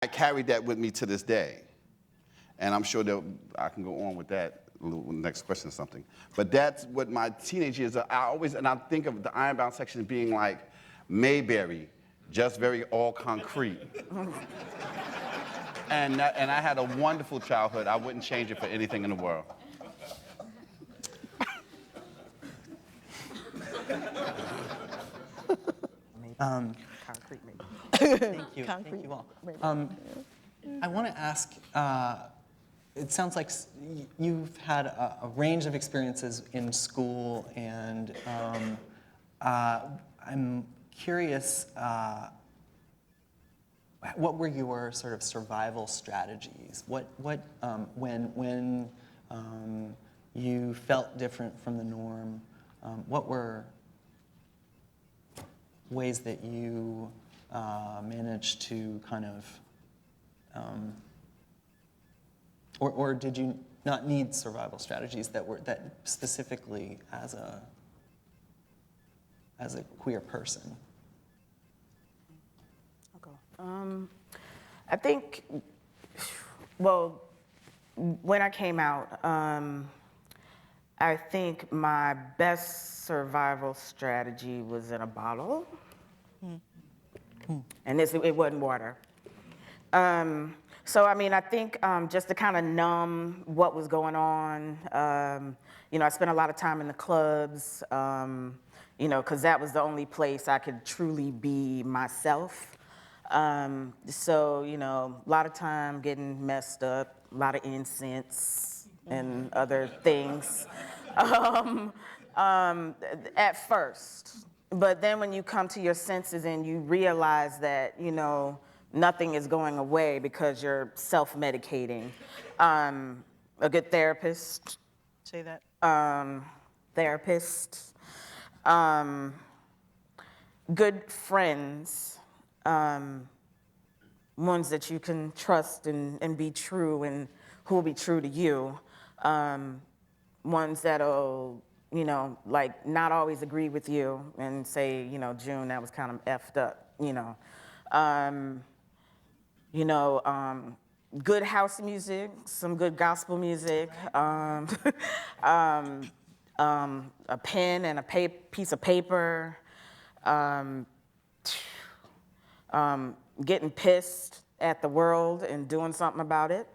I carried that with me to this day. And I'm sure that I can go on with that next question or something. But that's what my teenage years are. I think of the Ironbound section being like Mayberry, just very all concrete. And I had a wonderful childhood. I wouldn't change it for anything in the world. Concrete, maybe. Thank you. Thank you all. I want to ask, it sounds like you've had a range of experiences in school, and I'm curious, what were your sort of survival strategies? When you felt different from the norm, what were ways that you managed to kind of, or did you not need survival strategies that specifically as a queer person? I think, well, when I came out, I think my best survival strategy was in a bottle. And it wasn't water. So, I mean, I think just to kind of numb what was going on, I spent a lot of time in the clubs, because that was the only place I could truly be myself. So, a lot of time getting messed up, a lot of incense and other things at first. But then when you come to your senses and you realize that, nothing is going away because you're self-medicating. A good therapist. Say that. Therapist. Good friends. Ones that you can trust and be true and who will be true to you. Ones that'll, not always agree with you and say, June, that was kind of effed up, good house music, some good gospel music, a pen and a piece of paper, getting pissed at the world and doing something about it,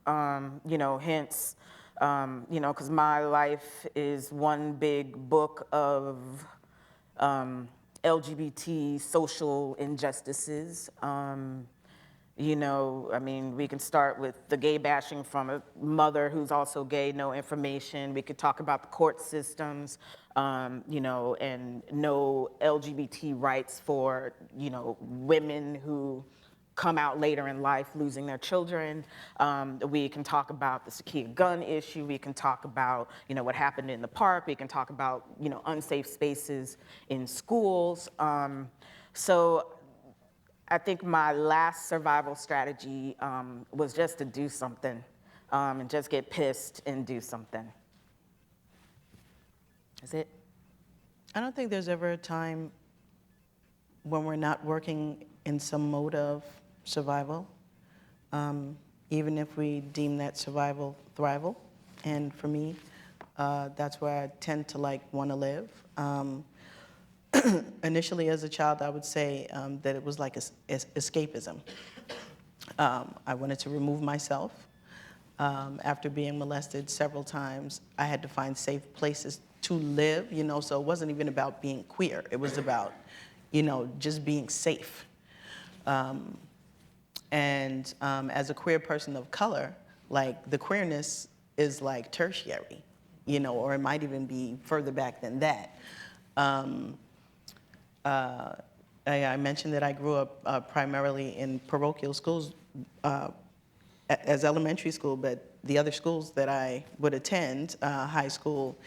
hence, because my life is one big book of LGBT social injustices. We can start with the gay bashing from a mother who's also gay, no information. We could talk about the court systems, and no LGBT rights for, women who come out later in life losing their children. We can talk about the secure gun issue. We can talk about, what happened in the park. We can talk about, unsafe spaces in schools. So I think my last survival strategy was just to do something and just get pissed and do something. That's it. I don't think there's ever a time when we're not working in some mode of survival, even if we deem that survival thrival. And for me, that's where I tend to want to live. Initially, as a child, I would say that it was like escapism. I wanted to remove myself. After being molested several times, I had to find safe places to live, so it wasn't even about being queer. It was about, just being safe. And as a queer person of color, the queerness is tertiary, or it might even be further back than that. I mentioned that I grew up primarily in parochial schools as elementary school, but the other schools that I would attend, high school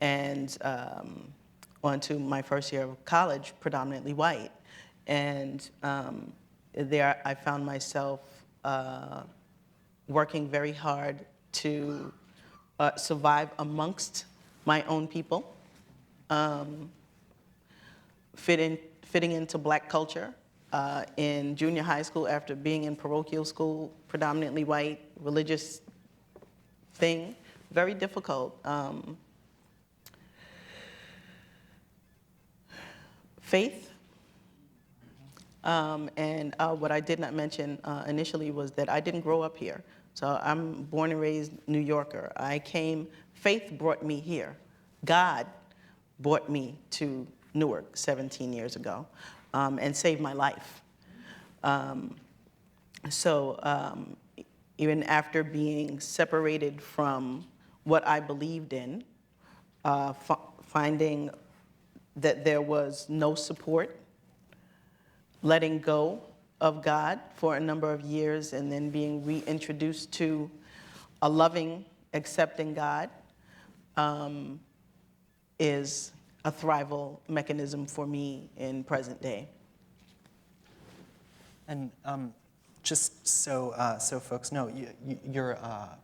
and on to my first year of college, predominantly white. And there I found myself working very hard to survive amongst my own people, fitting into Black culture, in junior high school after being in parochial school, predominantly white, religious thing, very difficult. Faith. And what I did not mention initially was that I didn't grow up here. So I'm born and raised New Yorker. Faith brought me here. God brought me to Newark 17 years ago and saved my life. Even after being separated from what I believed in, finding that there was no support, letting go of God for a number of years, and then being reintroduced to a loving, accepting God is a thrival mechanism for me in present day. And just so folks know, you're a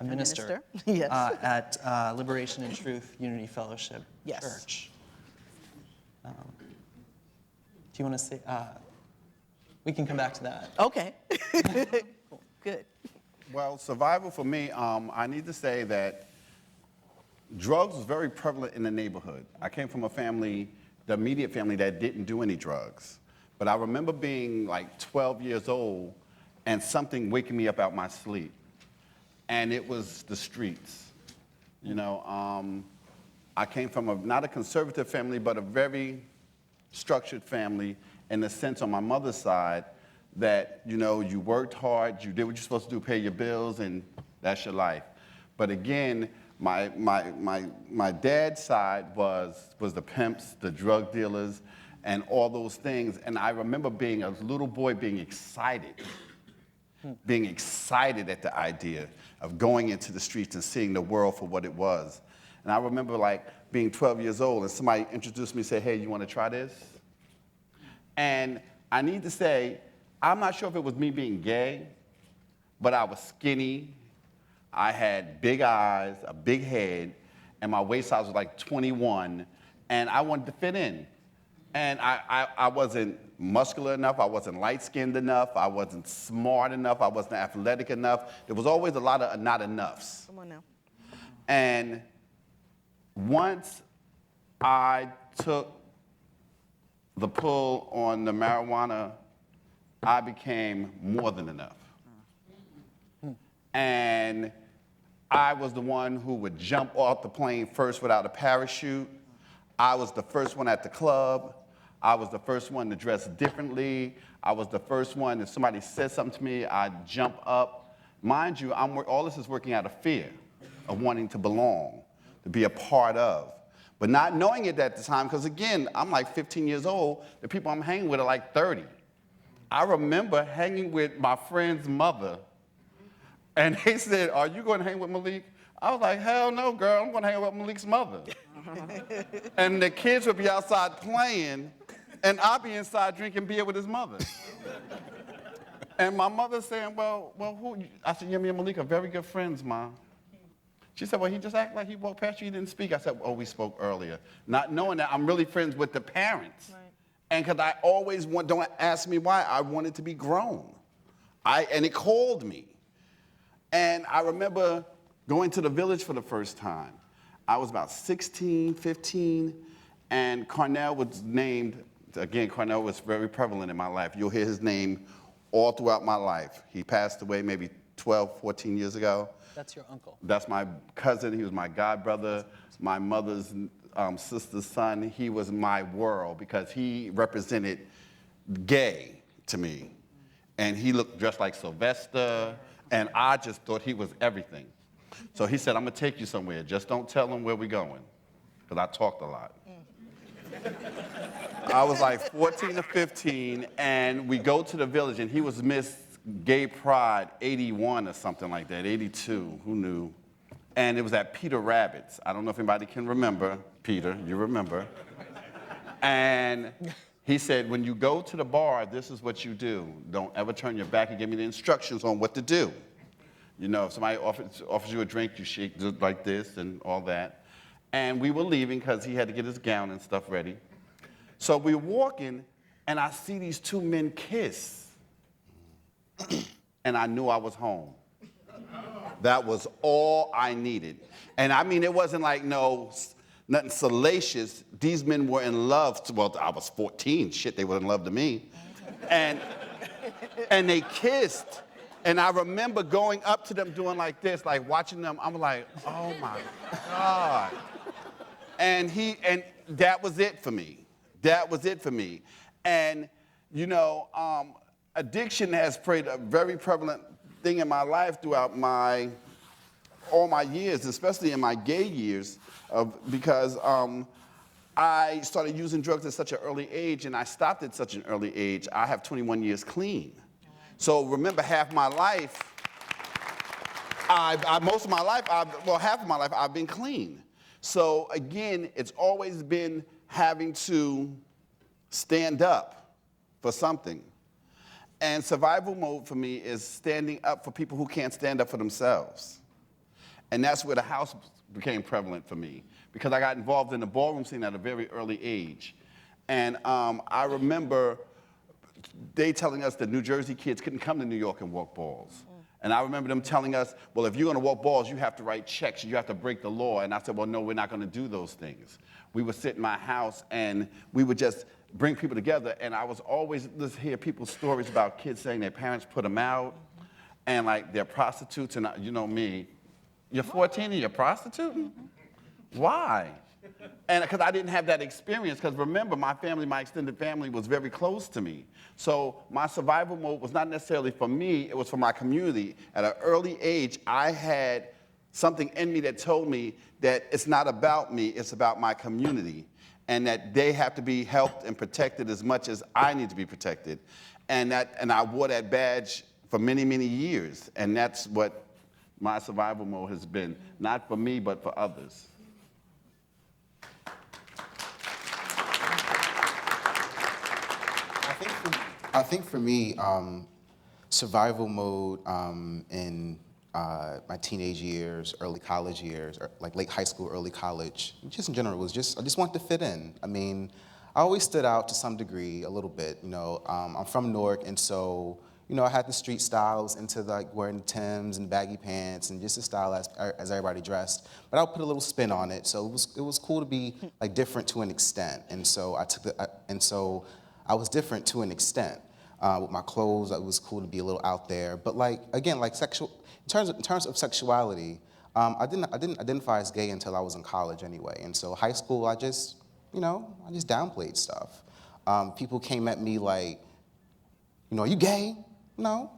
minister, Yes. at Liberation and Truth Unity Fellowship Yes. Church. Do you want to say? We can come back to that. Okay. Cool. Good. Well, survival for me, I need to say that drugs was very prevalent in the neighborhood. I came from a family, the immediate family, that didn't do any drugs. But I remember being like 12 years old and something waking me up out my sleep. And it was the streets. You know, I came from not a conservative family, but a very structured family in the sense on my mother's side that, you know, you worked hard, you did what you're supposed to do, pay your bills, and that's your life. But again, my dad's side was the pimps, the drug dealers, and all those things. And I remember being a little boy being excited at the idea of going into the streets and seeing the world for what it was. And I remember like being 12 years old and somebody introduced me and said, hey, you want to try this? And I need to say, I'm not sure if it was me being gay, but I was skinny. I had big eyes, a big head, and my waist size was like 21, and I wanted to fit in. And I wasn't muscular enough, I wasn't light-skinned enough, I wasn't smart enough, I wasn't athletic enough. There was always a lot of not enoughs. Come on now. And once I took the pull on the marijuana, I became more than enough. And I was the one who would jump off the plane first without a parachute. I was the first one at the club. I was the first one to dress differently. I was the first one, if somebody said something to me, I'd jump up. Mind you, all this is working out of fear, of wanting to belong, to be a part of. But not knowing it at the time, because again, I'm like 15 years old, the people I'm hanging with are like 30. I remember hanging with my friend's mother, and they said, are you going to hang with Malik? I was like, hell no, girl, I'm going to hang with Malik's mother. And the kids would be outside playing, and I'd be inside drinking beer with his mother. And my mother saying, well, who? I said, yeah, me and Malik are very good friends, Mom. She said, well, he just acted like he walked past you, he didn't speak. I said, oh, we spoke earlier. Not knowing that I'm really friends with the parents. Right. And because I always don't ask me why, I wanted to be grown. And it called me. And I remember going to the village for the first time. I was about 16, 15, and Cornell was named, again, Cornell was very prevalent in my life. You'll hear his name all throughout my life. He passed away maybe 12, 14 years ago. That's your uncle. That's my cousin. He was my godbrother, my mother's sister's son. He was my world because he represented gay to me. And he looked just like Sylvester, and I just thought he was everything. So he said, I'm gonna take you somewhere. Just don't tell them where we're going, because I talked a lot. I was like 14 or 15, and we go to the village, and he was Miss Gay Pride 81 or something like that, 82, who knew? And it was at Peter Rabbit's. I don't know if anybody can remember. Peter, you remember. And he said, when you go to the bar, this is what you do. Don't ever turn your back and give me the instructions on what to do. You know, if somebody offers you a drink, you shake it like this and all that. And we were leaving because he had to get his gown and stuff ready. So we were walking, and I see these two men kiss, and I knew I was home. That was all I needed. And I mean, it wasn't like nothing salacious. These men were in love. Well, I was 14. Shit, they were in love to me. And they kissed. And I remember going up to them doing like this, like watching them. I'm like, oh my God. And that was it for me. That was it for me. And, addiction has played a very prevalent thing in my life throughout all my years, especially in my gay years, because I started using drugs at such an early age, and I stopped at such an early age. I have 21 years clean. So remember, half my life, half of my life, I've been clean. So again, it's always been having to stand up for something. And survival mode for me is standing up for people who can't stand up for themselves. And that's where the house became prevalent for me, because I got involved in the ballroom scene at a very early age. And I remember they telling us that New Jersey kids couldn't come to New York and walk balls. And I remember them telling us, well, if you're gonna walk balls, you have to write checks, you have to break the law. And I said, well, no, we're not gonna do those things. We would sit in my house and we would just bring people together. And I was always hear people's stories about kids saying their parents put them out and like they're prostitutes. And you know me, you're 14 and you're prostituting? Why? And because I didn't have that experience, because remember, my extended family was very close to me. So my survival mode was not necessarily for me, it was for my community. At an early age, I had something in me that told me that it's not about me, it's about my community. And that they have to be helped and protected as much as I need to be protected. And I wore that badge for many, many years. And that's what my survival mode has been, not for me, but for others. I think for me, survival mode in my teenage years, early college years, or like late high school, early college, just in general, was I just wanted to fit in. I mean, I always stood out to some degree a little bit. I'm from Newark, and so I had the street styles into like wearing Timbs and baggy pants and just the style as everybody dressed. But I would put a little spin on it, so it was cool to be like different to an extent. And so I was different to an extent. With my clothes, it was cool to be a little out there. But like again, like in terms of sexuality, I didn't identify as gay until I was in college anyway. And so high school, I just downplayed stuff. People came at me like, are you gay? No.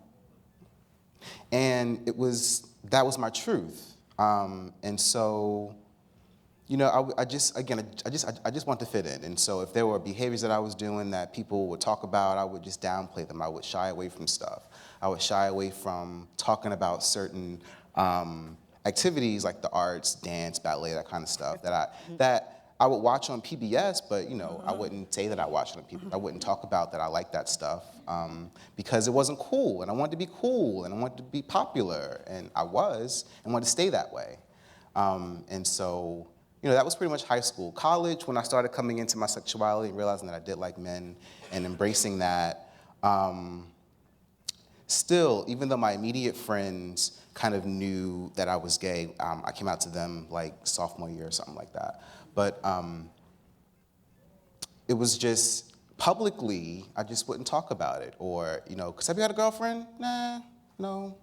And that was my truth. And so, I just want to fit in. And so if there were behaviors that I was doing that people would talk about, I would just downplay them. I would shy away from stuff. I would shy away from talking about certain activities like the arts, dance, ballet, that kind of stuff that I would watch on PBS, but I wouldn't say that I watched it on PBS. I wouldn't talk about that I like that stuff because it wasn't cool, and I wanted to be cool, and I wanted to be popular, and I was, and wanted to stay that way. And so, that was pretty much high school. College, when I started coming into my sexuality and realizing that I did like men and embracing that, still, even though my immediate friends kind of knew that I was gay, I came out to them like sophomore year or something like that. But it was just publicly, I just wouldn't talk about it. Or, because have you had a girlfriend? Nah, no.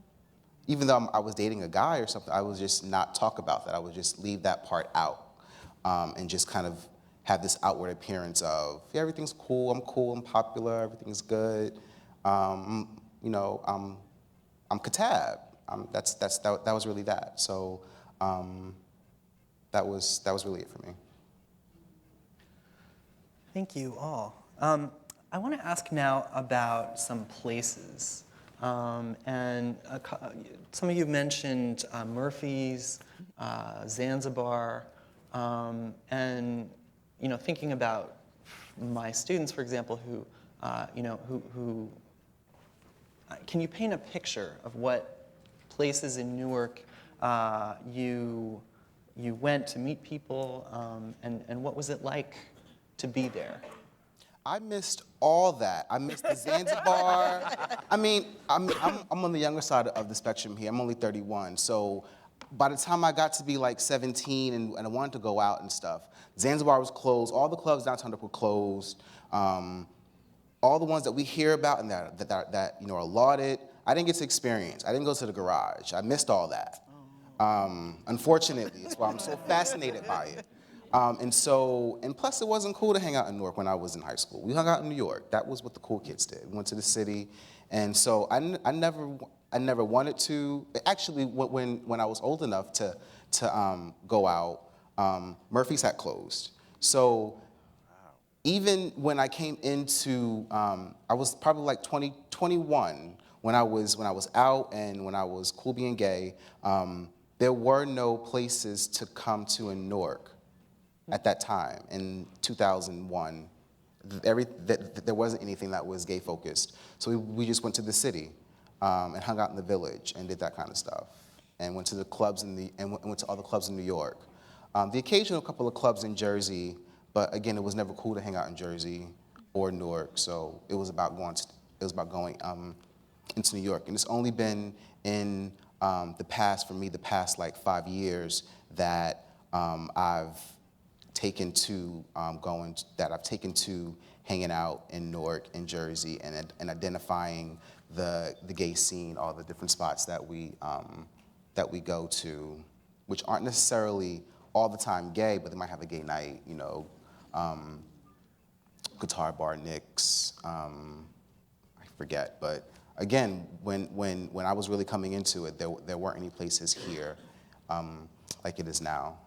Even though I was dating a guy or something, I would just not talk about that. I would just leave that part out and just kind of have this outward appearance of, yeah, everything's cool, I'm popular, everything's good. I'm Kitab. That was really that. So that was really it for me. Thank you all. I want to ask now about some places. And some of you mentioned Murphy's, Zanzibar, and thinking about my students, for example, who can you paint a picture of what places in Newark you went to meet people, and what was it like to be there? I missed all that. I missed the Zanzibar. I mean, I'm on the younger side of the spectrum here. I'm only 31, so by the time I got to be like 17 and I wanted to go out and stuff, Zanzibar was closed. All the clubs downtown were closed. All the ones that we hear about and that you know are lauded, I didn't get to experience. I didn't go to the garage. I missed all that. Unfortunately, that's why I'm so fascinated by it. And plus it wasn't cool to hang out in Newark when I was in high school. We hung out in New York. That was what the cool kids did. We went to the city. And so I never wanted to. Actually, when I was old enough to go out, Murphy's had closed. So even when I came into, I was probably like 21 when I was out and when I was cool being gay. There were no places to come to in Newark at that time in 2001. There wasn't anything that was gay focused. So we just went to the city and hung out in the village and did that kind of stuff. And went to the clubs went to all the clubs in New York. The occasional couple of clubs in Jersey, but again, it was never cool to hang out in Jersey or Newark. So it was about going into New York. And it's only been in the past like 5 years that I've taken to hanging out in Newark and Jersey and identifying the gay scene, all the different spots that we go to, which aren't necessarily all the time gay, but they might have a gay night, you know, Guitar Bar Nick's, I forget, but again, when I was really coming into it, there weren't any places here like it is now.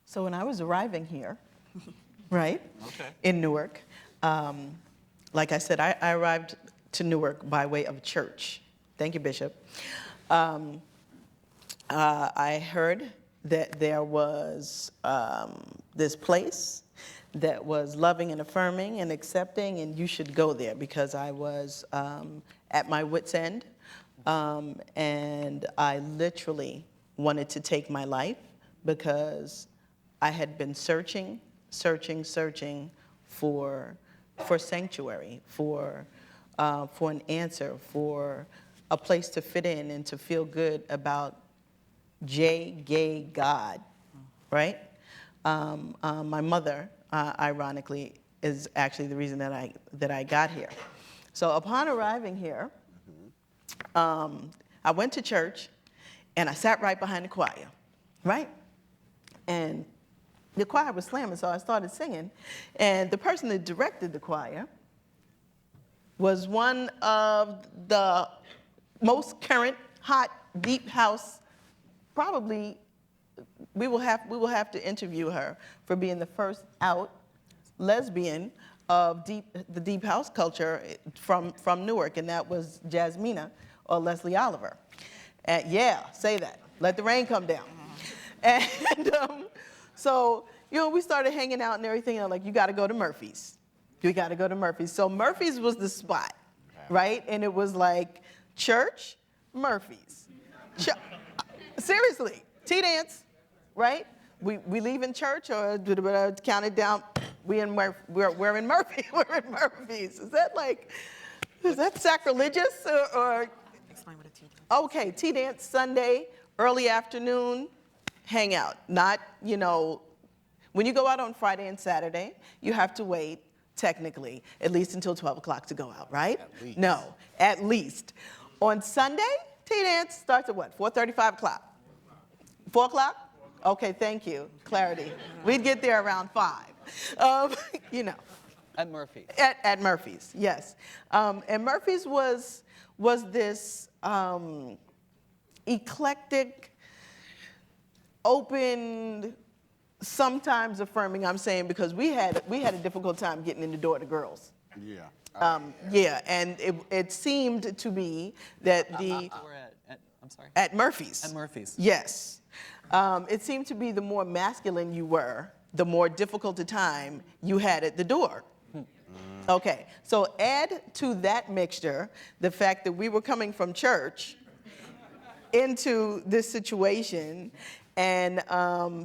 So when I was arriving here, right, in Newark, like I said, I arrived to Newark by way of church. Thank you, Bishop. I heard that there was this place that was loving and affirming and accepting, and you should go there, because I was at my wit's end, and I literally wanted to take my life because I had been searching for sanctuary, for an answer, for a place to fit in and to feel good about gay God, right? My mother, ironically, is actually the reason that I got here. So upon arriving here, I went to church and I sat right behind the choir, right? And the choir was slamming, so I started singing. And the person that directed the choir was one of the most current, hot, deep house, probably, we will have to interview her for being the first out lesbian of the deep house culture from Newark, and that was Jasmina or Leslie Oliver. Yeah, say that. Let the rain come down. And so, you know, we started hanging out and everything, and I'm like, you got to go to Murphy's. You got to go to Murphy's. So Murphy's was the spot, right? And it was like church, Murphy's. Seriously, T-dance, right? We leaving church or count it down. We're in Murphy. We're in Murphy's. Is that sacrilegious or? Explain what a T-dance. Okay, T-dance Sunday, early afternoon, hang out. Not, you know, when you go out on Friday and Saturday, you have to wait, technically, at least until 12 o'clock to go out, right? At least. No, at least. On Sunday, T-dance starts at what, 4:30, 5 o'clock? 4 o'clock? Okay, thank you, clarity. We'd get there around 5, you know. At Murphy's. At Murphy's, yes. And Murphy's was this eclectic, open, sometimes affirming, I'm saying, because we had a difficult time getting in the door to girls. Yeah. Yeah, and it seemed to be that I'm sorry. at Murphy's. At Murphy's. Yes. It seemed to be the more masculine you were, the more difficult a time you had at the door. Okay, so add to that mixture the fact that we were coming from church into this situation, And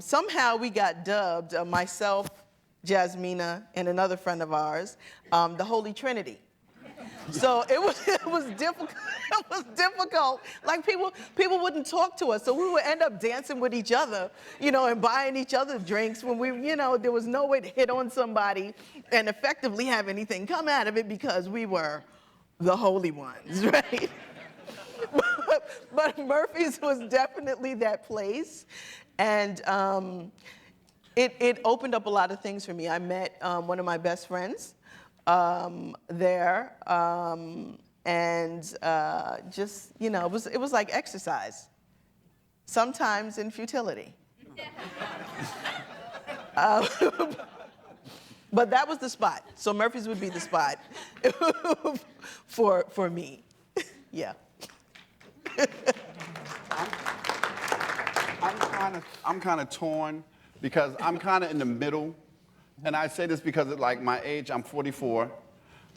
somehow we got dubbed, myself, Jasmina, and another friend of ours, the Holy Trinity. So it was difficult. It was difficult. Like people wouldn't talk to us, so we would end up dancing with each other, and buying each other drinks when there was no way to hit on somebody and effectively have anything come out of it because we were the holy ones, right? But Murphy's was definitely that place, and it opened up a lot of things for me. I met one of my best friends there, and just, it was like exercise, sometimes in futility. But that was the spot. So Murphy's would be the spot for me. Yeah. I'm kind of torn because I'm kind of in the middle, and I say this because of like my age. I'm 44.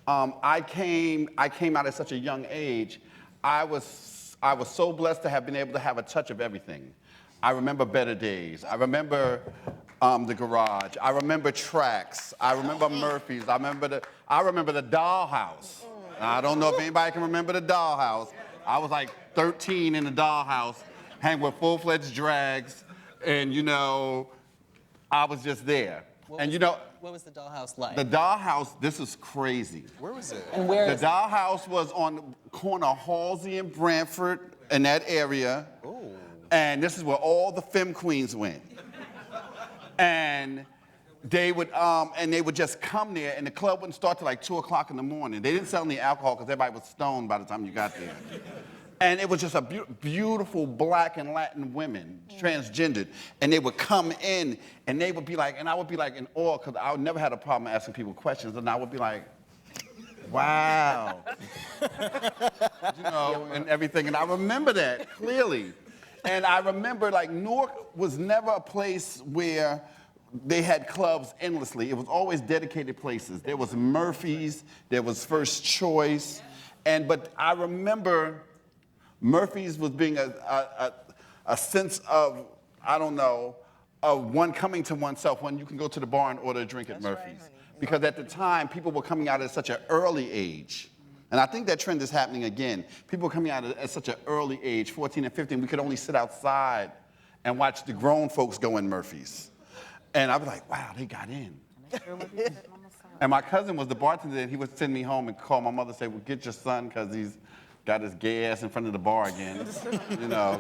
I came out at such a young age. I was so blessed to have been able to have a touch of everything. I remember better days. I remember the garage. I remember tracks. I remember Murphy's. I remember the dollhouse. I don't know if anybody can remember the dollhouse. I was like 13 in the dollhouse, hanging with full-fledged drags, and I was just there. What was the dollhouse like? The dollhouse, this is crazy. Where was it? And where The dollhouse was on the corner of Halsey and Brantford, in that area. Ooh. And this is where all the femme queens went. And they would just come there, and the club wouldn't start till like 2 o'clock in the morning. They didn't sell any alcohol because everybody was stoned by the time you got there. And it was just a beautiful black and Latin women, transgendered. And they would come in, and they would be like, and I would be like in awe, because I never had a problem asking people questions. And I would be like, wow. And everything. And I remember that clearly. And I remember, like, Newark was never a place where they had clubs endlessly. It was always dedicated places. There was Murphy's, there was First Choice. But I remember Murphy's was being a sense of, I don't know, of one coming to oneself when you can go to the bar and order a drink at Murphy's. Because at the time, people were coming out at such an early age. And I think that trend is happening again. People are coming out at such an early age, 14 and 15. We could only sit outside and watch the grown folks go in Murphy's. And I'd be like, wow, they got in. And my cousin was the bartender, and he would send me home and call my mother and say, well, get your son, because he's got his gay ass in front of the bar again.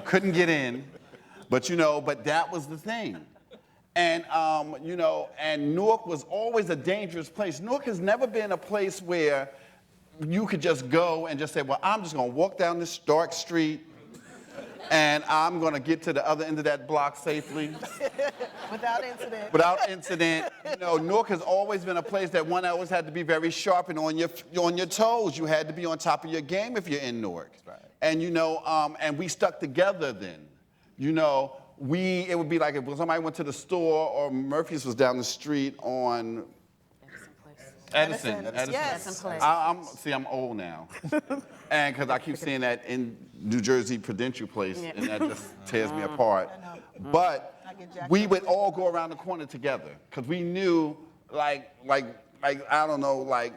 Couldn't get in. But that was the thing. And, and Newark was always a dangerous place. Newark has never been a place where you could just go and just say, well, I'm just going to walk down this dark street, and I'm going to get to the other end of that block safely. Without incident. Without incident. Newark has always been a place that one always had to be very sharp and on your toes. You had to be on top of your game if you're in Newark. Right. And, and we stuck together then. It would be like if somebody went to the store or Murphy's was down the street on Edison. Yes. I'm old now. And because I keep seeing that in New Jersey Prudential Place, and that just tears me apart. But we would all go around the corner together because we knew, like I don't know, like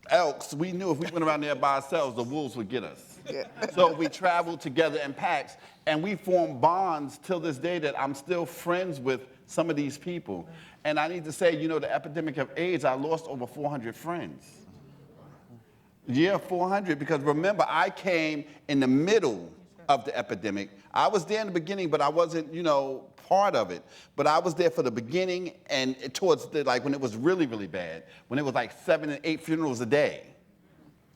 elks, we knew if we went around there by ourselves, the wolves would get us. Yeah. So we traveled together in packs, and we formed bonds till this day that I'm still friends with some of these people. And I need to say, the epidemic of AIDS, I lost over 400 friends. Yeah, 400, because remember, I came in the middle of the epidemic. I was there in the beginning, but I wasn't, part of it. But I was there for the beginning and towards when it was really, really bad, when it was like 7 and 8 funerals a day.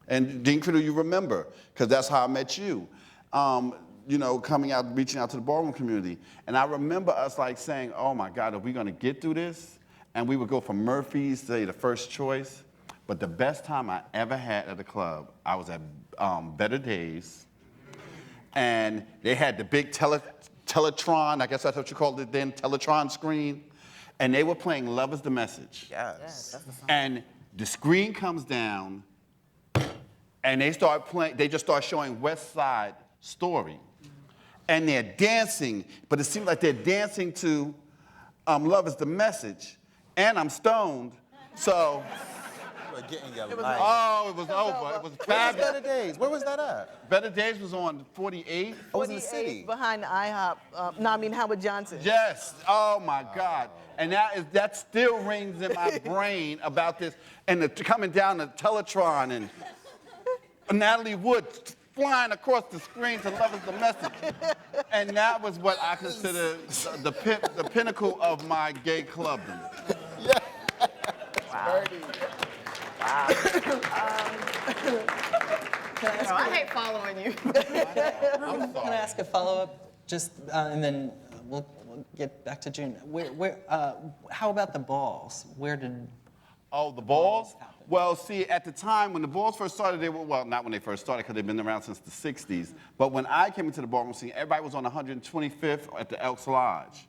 And Dean Criddle, you remember, because that's how I met you. Coming out, reaching out to the ballroom community. And I remember us saying, oh my God, are we gonna get through this? And we would go from Murphy's to the First Choice. But the best time I ever had at the club, I was at Better Days. And they had the big Teletron, I guess that's what you called it then, Teletron screen. And they were playing Love Is the Message. Yes. And the screen comes down, and they just start showing West Side Story. and they're dancing, but it seems like they're dancing to Love Is the Message, and I'm stoned, so. You were getting your Oh, life. it was over. It was Where was fabulous. Better Days? Where was that at? Better Days was on 48. I was in the city. Behind the IHOP, no, I mean Howard Johnson. Yes. Oh my God. And that still rings in my brain about this, and coming down the Teletron and Natalie Wood flying across the screen to Love Is the Message. And that was what I consider the pinnacle of my gay clubbing. Yeah. Wow. I hate following you. Can I ask a follow-up? Just, and then we'll get back to June. How about the balls? Where did... Oh, the balls? Well, see, at the time when the balls first started, they were, well, not when they first started because they've been around since the 60s. But when I came into the ballroom scene, everybody was on 125th at the Elks Lodge.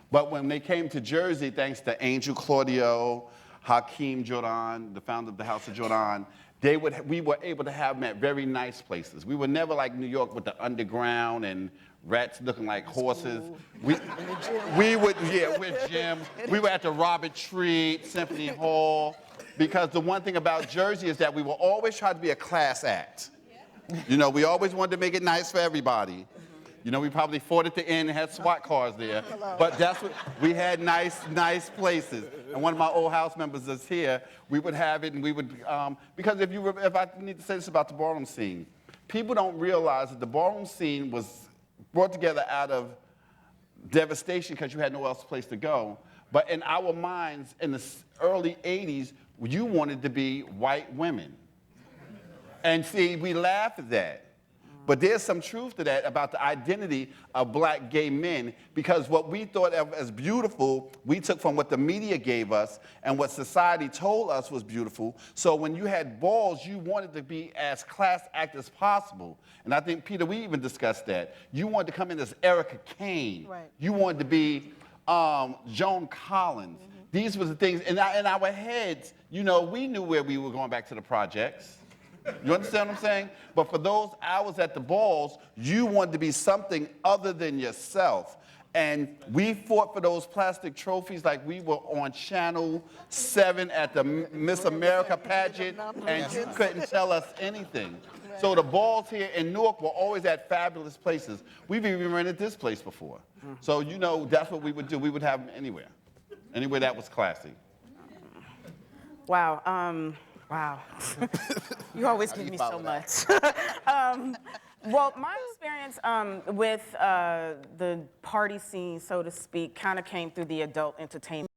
But when they came to Jersey, thanks to Angel Claudio, Hakeem Jordan, the founder of the House of Jordan, we were able to have them at very nice places. We were never like New York with the underground and rats looking like horses. We would, yeah, with Jim. We were at the Robert Treat, Symphony Hall, because the one thing about Jersey is that we will always try to be a class act. You know, we always wanted to make it nice for everybody. You know, we probably fought at the end and had SWAT cars there, but that's what, we had nice places. And one of my old house members is here. We would have it, and we would, because if I need to say this about the ballroom scene, people don't realize that the ballroom scene was brought together out of devastation because you had no else place to go. But in our minds, in the early 80s, you wanted to be white women. And see, we laugh at that. But there's some truth to that about the identity of black gay men, because what we thought of as beautiful, we took from what the media gave us and what society told us was beautiful. So when you had balls, you wanted to be as class act as possible. And I think, Peter, we even discussed that. You wanted to come in as Erica Kane. Right. You wanted to be Joan Collins. Mm-hmm. These were the things, in our heads, you know, we knew where we were going back to the projects. You understand what I'm saying? But for those hours at the balls, you wanted to be something other than yourself. And we fought for those plastic trophies like we were on Channel 7 at the Miss America pageant, and you couldn't tell us anything. So the balls here in Newark were always at fabulous places. We've even rented this place before. So, you know, that's what we would do. We would have them anywhere. Anywhere that was classy. Wow. Wow. You always give me so much. Well, my experience with the party scene, so to speak, kind of came through the adult entertainment